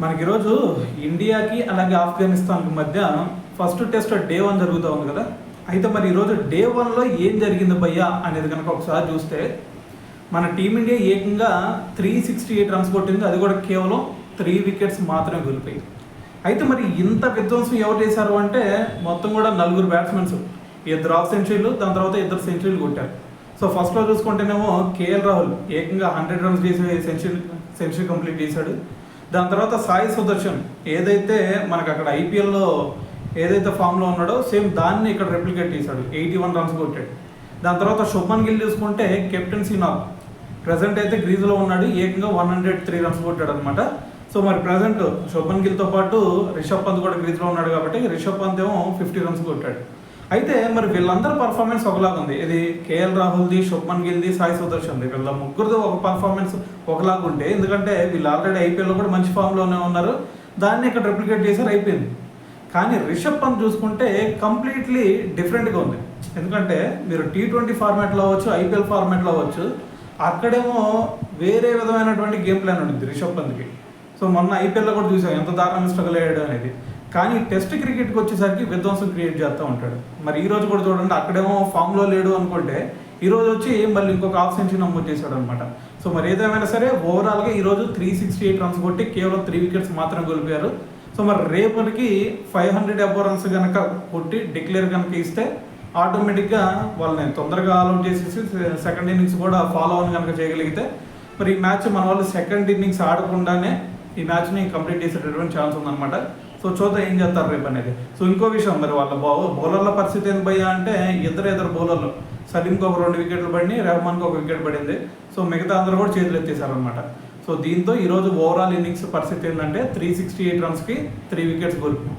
మనకి ఈరోజు ఇండియాకి అలాగే ఆఫ్ఘనిస్తాన్కి మధ్య ఫస్ట్ టెస్ట్ డే 1 జరుగుతూ ఉంది కదా. అయితే మరి ఈరోజు డే 1లో ఏం జరిగింది భయ్యా అనేది కనుక ఒకసారి చూస్తే మన టీమిండియా ఏకంగా 368 రన్స్ కొట్టింది. అది కూడా కేవలం 3 వికెట్స్ మాత్రమే కోల్పోయింది. అయితే మరి ఇంత విధ్వంసం ఎవరు చేశారు అంటే మొత్తం కూడా 4 బ్యాట్స్మెన్స్, 2 హాఫ్ సెంచరీలు, దాని తర్వాత 2 సెంచరీలు కొట్టారు. సో ఫస్ట్లో చూసుకుంటేనేమో కేఎల్ రాహుల్ ఏకంగా 100 రన్స్ చేసి సెంచరీ కంప్లీట్ చేశాడు. దాని తర్వాత సాయి సుదర్శన్ ఏదైతే మనకు అక్కడ ఐపీఎల్లో ఏదైతే ఫామ్లో ఉన్నాడో సేమ్ దాన్ని ఇక్కడ రెప్లికేట్ చేశాడు, 81 రన్స్ కొట్టాడు. దాని తర్వాత శుభ్మన్ గిల్ చూసుకుంటే కెప్టెన్సీ నాక్ ప్రజెంట్ అయితే గ్రీజ్లో ఉన్నాడు, ఏకంగా 103 రన్స్ కొట్టాడు అనమాట. సో మరి ప్రజెంట్ శుభ్మన్ గిల్తో పాటు రిషబ్ పంత్ కూడా గ్రీజ్లో ఉన్నాడు కాబట్టి రిషబ్ పంత్ ఏమో 50 రన్స్ కొట్టాడు. అయితే మరి వీళ్ళందరూ పర్ఫార్మెన్స్ ఒకలాగా ఉంది. ఇది కేఎల్ రాహుల్ది, శుభ్మన్ గిల్ది, సాయి సుదర్శన్ది, వీళ్ళ ముగ్గురిది ఒక పర్ఫార్మెన్స్ ఒకలాగా ఉంటే, ఎందుకంటే వీళ్ళు ఆల్రెడీ ఐపీఎల్లో కూడా మంచి ఫామ్లోనే ఉన్నారు, దాన్ని ఇక్కడ రెప్లికేట్ చేశారు, అయిపోయింది. కానీ రిషబ్ పంత్ చూసుకుంటే కంప్లీట్లీ డిఫరెంట్గా ఉంది. ఎందుకంటే మీరు T20 ఫార్మాట్లో అవ్వచ్చు, ఐపీఎల్ ఫార్మాట్లో అవ్వచ్చు, అక్కడేమో వేరే విధమైనటువంటి గేమ్ ప్లాన్ ఉంటుంది రిషబ్ పంత్కి. సో మొన్న ఐపీఎల్లో కూడా చూసాం ఎంత దారుణంగా స్ట్రగుల్ అయ్యాడు అనేది. కానీ టెస్ట్ క్రికెట్కి వచ్చేసరికి విధ్వంసం క్రియేట్ చేస్తూ ఉంటాడు. మరి ఈ రోజు కూడా చూడండి, అక్కడేమో ఫామ్లో లేడు అనుకుంటే ఈరోజు వచ్చి మళ్ళీ ఇంకొక హాఫ్ సెంచరీ నమోదు చేశాడు అనమాట. సో మరి ఏదేమైనా సరే ఓవరాల్గా ఈరోజు 368 రన్స్ కొట్టి కేవలం 3 వికెట్స్ మాత్రం కోల్పోయారు. సో మరి రేపటికి 500 అబోవ్ రన్స్ కనుక కొట్టి డిక్లేర్ కనుక ఇస్తే ఆటోమేటిక్గా వాళ్ళని తొందరగా ఆల్అౌట్ చేసేసి సెకండ్ ఇన్నింగ్స్ కూడా ఫాలో ఆన్ కనుక చేయగలిగితే మరి ఈ మ్యాచ్ మన వాళ్ళు సెకండ్ ఇన్నింగ్స్ ఆడకుండానే ఈ మ్యాచ్ని కంప్లీట్ చేసేటటువంటి ఛాన్స్ ఉందన్నమాట. సో చూద్దాం ఏం చేస్తారు రేపు అనేది. సో ఇంకో విషయం, మరి వాళ్ళ బౌలర్ల పరిస్థితి ఏంది భయ్యా అంటే ఇద్దరు బౌలర్లు, సలీంకి ఒక 2 వికెట్లు పడినాయి, రెహమాన్కి 1 వికెట్ పడింది. సో మిగతా అందరూ కూడా చేతులు ఎత్తేసారనమాట. సో దీంతో ఈరోజు ఓవరాల్ ఇన్నింగ్స్ పరిస్థితి ఏంటంటే 368 రన్స్కి 3 వికెట్స్ కోల్పోయాం.